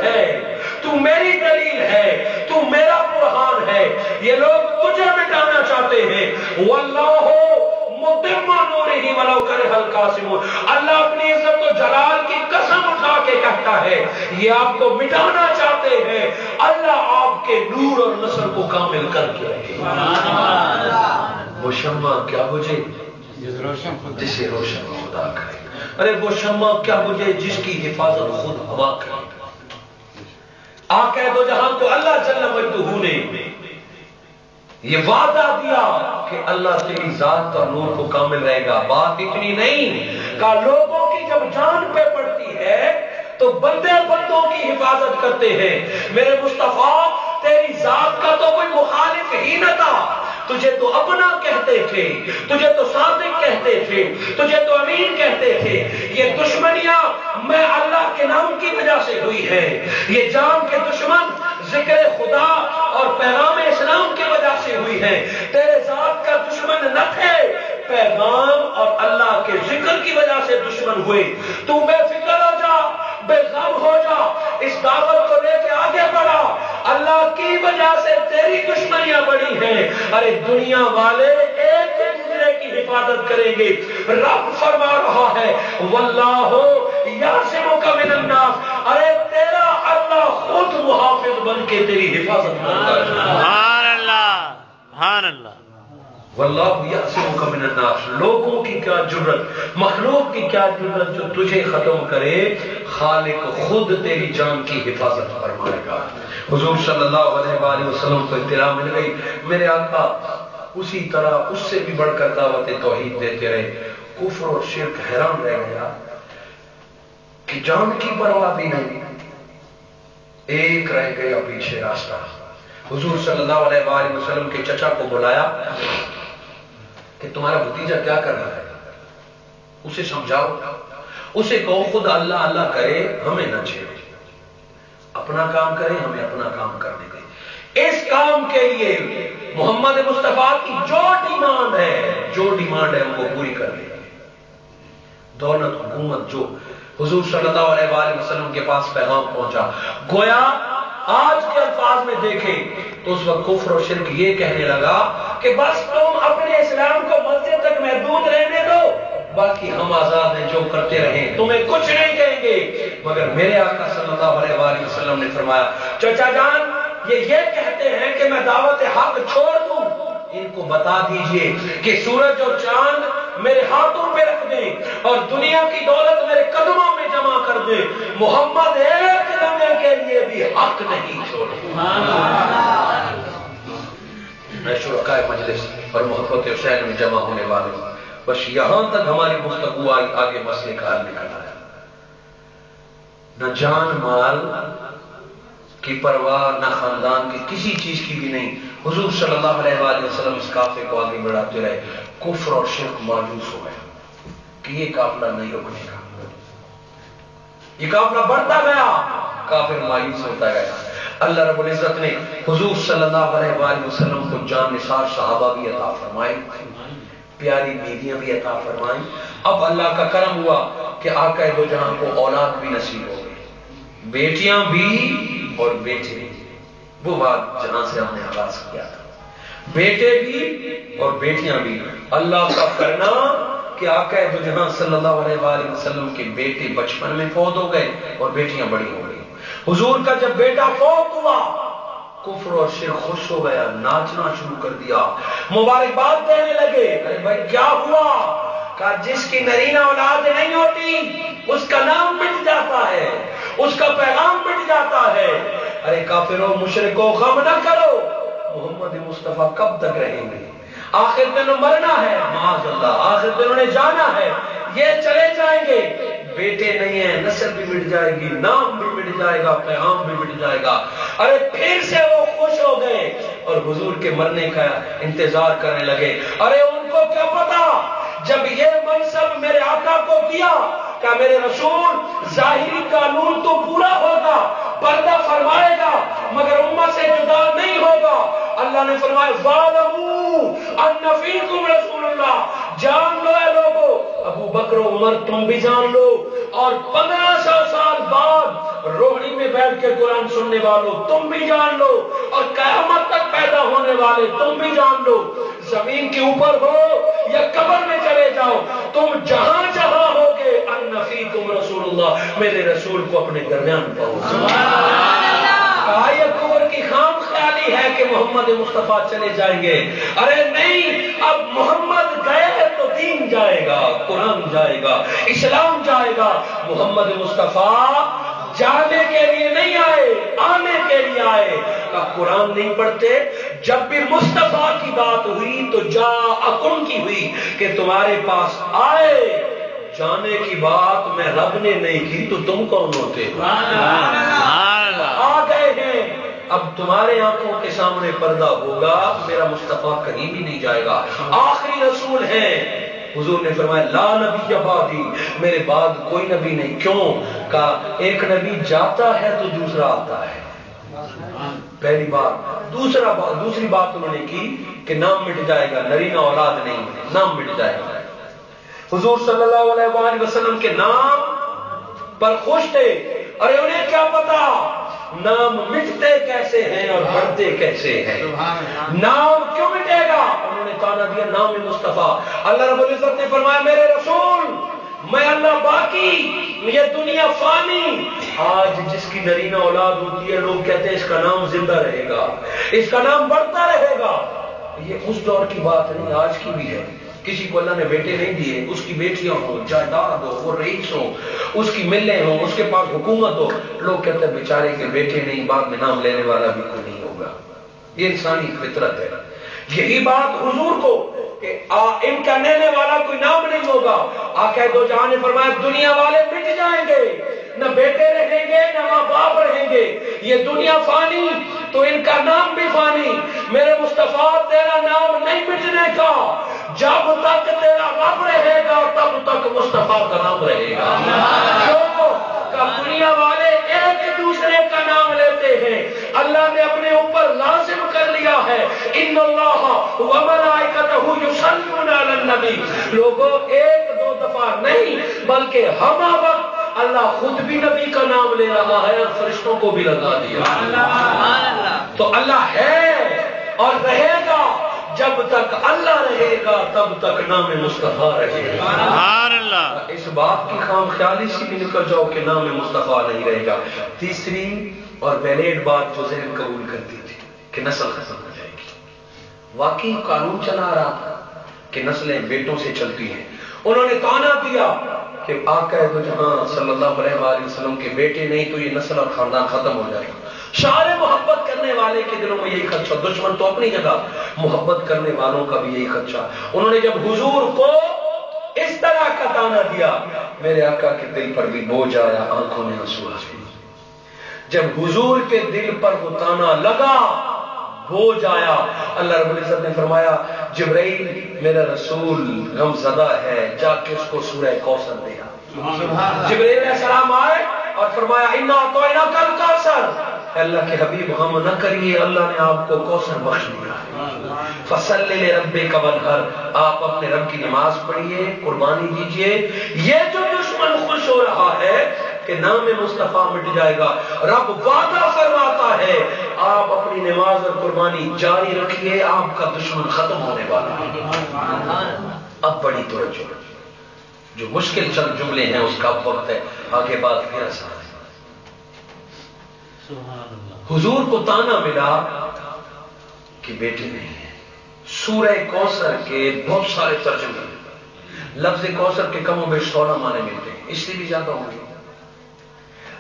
ہے، تو میری دلیل ہے، تو میرا برہان ہے. یہ لوگ تجھے مٹانا چاہتے ہیں. واللہ متم نورہ ولو کرہ الکافرون. اللہ اپنی عزت و جلال کی قسم اٹھا کے کہتا ہے یہ آپ کو مٹانا چاہتے ہیں، اللہ آپ کے نور اور نصر کو کامل کر کے رہے. وہ شمع کیا بجھے جسے روشن خدا کرے. ارے وہ شمع کیا بجھے جس کی حفاظت خود ہوا کرے. آقا دو جہاں کو اللہ جل مجدہ نے یہ وعدہ دیا کہ اللہ تیری ذات اور نور کو کامل رہے گا. بات اتنی نہیں کہ لوگوں کی جب جان پہ پڑتی ہے تو بندے بندوں کی حفاظت کرتے ہیں. میرے مصطفیٰ تیری ذات کا تو کوئی مخالف ہی نہ تھا. تجھے تو اپنا کہتے تھے، تجھے تو صادق کہتے تھے، تجھے تو امین کہتے تھے. یہ دشمنیاں میں اللہ کے نام کی وجہ سے ہوئی ہے. یہ جان کے دشمن ذکر خدا اور پیغام اسلام کی وجہ سے ہوئی ہے. تیرے ذات کا دشمن نہ تھے، پیغام اور اللہ کے ذکر کی وجہ سے دشمن ہوئے. تو بے فکر ہو جا، بے غم ہو جا، اس دعوت کو لے کے آگے بڑھا. اللہ کی وجہ سے تیری دشمنیاں بڑی ہیں. ارے دنیا والے ایک دوسرے کی حفاظت کریں گے. رب فرما رہا ہے واللہ یعصمک من الناس. ارے تیرا اللہ خود محافظ بن کے تیری حفاظت کرتا ہے. سبحان اللہ، سبحان اللہ. واللہ یعصمک من الناس. لوگوں کی کیا جرت، مخلوق کی کیا جرت جو تجھے ختم کرے. خالق خود تیری جان کی حفاظت فرمائے گا. حضور صلی اللہ علیہ وآلہ وسلم کو اطلاع مل گئی. میرے آقا اسی طرح اس سے بھی بڑھ کر دعوت توحید دیتے رہے. کفر اور شرک حیران رہ گیا کہ جان کی پرواہ بھی نہیں. ایک رہ گیا پیچھے راستہ. حضور صلی اللہ علیہ وآلہ وسلم کے چچا کو بلایا کہ تمہارا بھتیجا کیا کر رہا ہے، اسے سمجھاؤ، اسے کہو خود اللہ اللہ کرے، ہمیں نہ چھیڑے، اپنا کام کرے، ہمیں اپنا کام کرنے دے. اس کام کے لیے محمد مصطفیٰ کی جو ڈیمانڈ ہے ان کو پوری کر لیں. دولت، حکومت، جو حضور صلی اللہ علیہ وآلہ وسلم کے پاس پیغام پہنچا. گویا آج کے الفاظ میں دیکھیں تو اس وقت کفر و شرک یہ کہنے لگا کہ بس تم اپنے اسلام کو مسجد تک محدود رہنے دو، باقی ہم آزاد ہیں، جو کرتے رہیں، تمہیں کچھ نہیں کہیں گے. مگر میرے آقا صلی اللہ علیہ وآلہ وسلم نے فرمایا چچا جان یہ کہتے ہیں کہ میں دعوت حق چھوڑ دوں. ان کو بتا دیجئے کہ سورج اور چاند میرے ہاتھوں پہ رکھ دیں اور دنیا کی دولت میرے قدموں میں جمع کر دیں، محمد ایک لمحے کے لیے بھی حق نہیں چھوڑے. میں شرکائے مجلس اور محبت حسین میں جمع ہونے والے بس یہاں تک ہماری گفتگو آگے مسئلے کا حل نکل آیا. نہ جان مال کی پرواہ، نہ خاندان کی کسی چیز کی بھی نہیں. حضور صلی اللہ علیہ وآلہ وسلم اس قافلے کو آگے بڑھاتے رہے. کفر اور شرک مایوس ہو گیا کہ یہ قافلہ نہیں رکنے کا. یہ قافلہ بڑھتا گیا، کافر مایوس ہوتا گیا. اللہ رب العزت نے حضور صلی اللہ علیہ وآلہ وسلم کو جان نثار صحابہ بھی عطا فرمائے، پیاری بیویاں بھی عطا فرمائیں. اب اللہ کا کرم ہوا کہ آقا دو جہاں کو اولاد بھی نصیب ہو گئی، بیٹیاں بھی اور بیٹے بھی. وہ بات جہاں سے ہم نے آغاز کیا تھا، بیٹے بھی اور بیٹیاں بھی. اللہ کا کرنا کہ آقا دو جہاں صلی اللہ علیہ وآلہ وسلم کے بیٹے بچپن میں فوت ہو گئے اور بیٹیاں بڑی ہو گئی. حضور کا جب بیٹا فوت ہوا کفر اور شرک خوش ہو گیا، ناچنا شروع کر دیا، مبارکباد دینے لگے. ارے بھائی کیا ہوا؟ کہ جس کی نرینہ اولاد نہیں ہوتی اس کا نام مٹ جاتا ہے، اس کا پیغام مٹ جاتا ہے. ارے کافروں مشرکوں غم نہ کرو، محمد مصطفیٰ کب تک رہیں گے؟ آخر دنوں مرنا ہے، معاذ اللہ، آخر دنوں نے جانا ہے، یہ چلے جائیں گے. بیٹے نہیں ہیں، نسل بھی مٹ جائے گی، نام بھی مٹ جائے گا، پیغام بھی مٹ جائے گا. ارے پھر سے وہ خوش ہو گئے اور حضور کے مرنے کا انتظار کرنے لگے. ارے ان کو کیا پتا جب یہ منصب میرے آقا کو دیا کہ میرے رسول ظاہری قانون تو پورا ہوگا، پردہ فرمائے گا مگر امت سے جدا نہیں ہوگا. اللہ نے فرمایا وَاعْلَمُوا أَنَّ فِيكُمْ رَسُولَ اللَّهِ. جان لو اے لوگو ابو بکر عمر تم بھی جان لو، اور 1500 سال بعد روہنی میں بیٹھ کے قرآن سننے والوں تم بھی جان لو، اور قیامت تک پیدا ہونے والے تم بھی جان لو، زمین کے اوپر ہو یا قبر میں چلے جاؤ، تم جہاں جہاں ہوگے ان فیکم رسول اللہ، میرے رسول کو اپنے درمیان پاؤ۔ آیت کفر کی خام خیالی ہے کہ محمد مصطفیٰ چلے جائیں گے، ارے نہیں، اب محمد گئے تو دین جائے گا، قرآن جائے گا، اسلام جائے گا۔ محمد مصطفیٰ جانے کے لیے نہیں آئے، آنے کے لیے آئے۔ قرآن نہیں پڑھتے، جب بھی مصطفیٰ کی بات ہوئی تو جاءکم کی ہوئی کہ تمہارے پاس آئے، جانے کی بات میں رب نے نہیں کی تو تم کون ہوتے؟ آ گئے ہیں، اب تمہارے آنکھوں کے سامنے پردہ ہوگا، میرا مصطفیٰ کہیں بھی نہیں جائے گا، آخری رسول ہیں۔ حضور نے فرمایا لا نبی بعدی، میرے بعد کوئی نبی نہیں۔ کیوں؟ کہا ایک نبی جاتا ہے تو دوسرا آتا ہے، پہلی بات۔ دوسری بات انہوں نے کی کہ نام مٹ جائے گا، نرینہ اولاد نہیں، نام مٹ جائے گا۔ حضور صلی اللہ علیہ وآلہ وسلم کے نام پر خوش تھے، ارے انہیں کیا پتا نام مٹتے کیسے ہیں اور بڑھتے کیسے ہیں۔ نام کیوں مٹے گا؟ انہوں نے تانا دیا نام مصطفیٰ۔ اللہ رب العزت نے فرمایا میرے رسول میں اللہ باقی، یہ دنیا فانی۔ آج جس کی نرینہ اولاد ہوتی ہے لوگ کہتے ہیں اس کا نام زندہ رہے گا، اس کا نام بڑھتا رہے گا۔ یہ اس دور کی بات نہیں، آج کی بھی ہے۔ کسی کو اللہ نے بیٹے نہیں دیے، اس کی بیٹیاں ہوں، جائیداد ہو، وہ رئیس ہو، اس کی ملیں ہوں، اس کے پاس حکومت ہو، لوگ کہتے ہیں بیچارے کے بیٹے نہیں، بعد میں نام لینے والا بھی کوئی نہیں ہوگا۔ یہ انسانی فطرت ہے۔ یہی بات حضور کو کہ ان کا لینے والا کوئی نام نہیں ہوگا۔ آقا دو جہاں نے فرمایا دنیا والے مٹ جائیں گے، نہ بیٹے رہیں گے نہ ماں باپ رہیں گے، یہ دنیا فانی تو ان کا نام بھی فانی۔ میرے مصطفیٰ تیرا نام نہیں مٹنے کا، جب تک تیرا رب رہے گا تب تک مصطفیٰ کا نام رہے گا۔ کیوں؟ کہ دنیا والے ایک دوسرے کا نام لیتے ہیں، اللہ نے اپنے اوپر لازم کر لیا ہے ان اللہ وملائکتہ یصلون علی النبی۔ لوگوں ایک دو دفعہ نہیں بلکہ ہمہ وقت اللہ خود بھی نبی کا نام لے رہا ہے اور فرشتوں کو بھی لگا دیا۔ تو اللہ ہے اور رہے گا، جب تک اللہ رہے گا تب تک نام مصطفیٰ رہے گا۔ سبحان اللہ۔ اس بات کی خام خیالی سے بھی نکل جاؤ کہ نام مصطفیٰ نہیں رہے گا۔ تیسری اور ویلڈ بات جو ذہن قبول کرتی تھی کہ نسل ختم ہو جائے گی، واقعی قانون چلا رہا تھا کہ نسلیں بیٹوں سے چلتی ہیں۔ انہوں نے تانا دیا کہ آقا دو جہاں صلی اللہ علیہ وآلہ وسلم کے بیٹے نہیں تو یہ نسل اور خاندان ختم ہو جائے گا۔ سارے محبت کرنے والے کے دلوں میں یہی خدشہ، دشمن تو اپنی جگہ، محبت کرنے والوں کا بھی یہی خدشہ۔ انہوں نے جب حضور کو اس طرح کا تانا دیا، میرے آقا کے دل پر بھی بوجھ آیا، آنکھوں میں آنسو آ گئے۔ جب حضور کے دل پر وہ تانا لگا، بوجھ آیا، اللہ رب العزت نے فرمایا جبرائیل میرا رسول غم زدہ ہے، جا کے اس کو سورہ کوثر دیا۔ جبرائیل علیہ السلام آئے اور فرمایا انا اعطیناک الکوثر، اللہ کے حبیب غم نہ کریے، اللہ نے آپ کو کوثر بخش دیا ہے۔ فصلی لربک وانحر، آپ اپنے رب کی نماز پڑھیے، قربانی دیجئے۔ یہ جو دشمن خوش ہو رہا ہے کہ نام مصطفیٰ مٹ جائے گا، رب وعدہ فرماتا ہے آپ اپنی نماز اور قربانی جاری رکھیے، آپ کا دشمن ختم ہونے والا ہے۔ اب بڑی توجہ، جو مشکل چند جملے ہیں اس کا اب وقت ہے، آگے بات پھر آسان ہے۔ حضور کو تانا ملا کہ بیٹے نہیں ہیں۔ سورہ کوثر کے بہت سارے ترجمے، لفظ کوثر کے کم و بیش 16 معنی ملتے ہیں، اس سے بھی زیادہ ہوں گے۔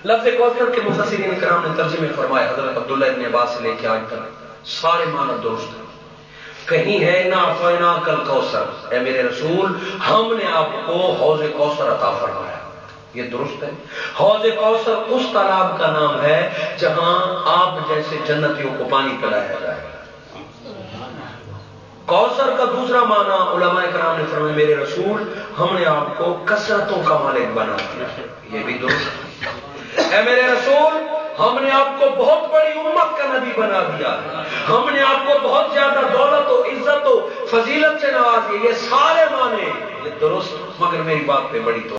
لفظ کوثر کے مفسرین کرام نے ترجمے فرمائے، حضرت عبداللہ ابن عباس سے لے کے آج تک سارے معنی درست ہیں۔ کہیں ہے نا اعطیناک الکوثر، اے میرے رسول ہم نے آپ کو حوض کوثر عطا فرمایا، یہ درست ہے۔ حوض کوثر اس تالاب کا نام ہے جہاں آپ جیسے جنتیوں کو پانی پلایا جائے گا۔ کوثر کا دوسرا معنی علماء کرام نے فرمایا میرے رسول ہم نے آپ کو کثرتوں کا مالک بنا دیا، یہ بھی درست ہے۔ اے میرے رسول ہم نے آپ کو بہت بڑی امت کا نبی بنا دیا، ہم نے آپ کو بہت زیادہ دولت و عزت و فضیلت سے نواز دیا، یہ سارے معنی یہ درست مگر میری بات پہ بڑی تو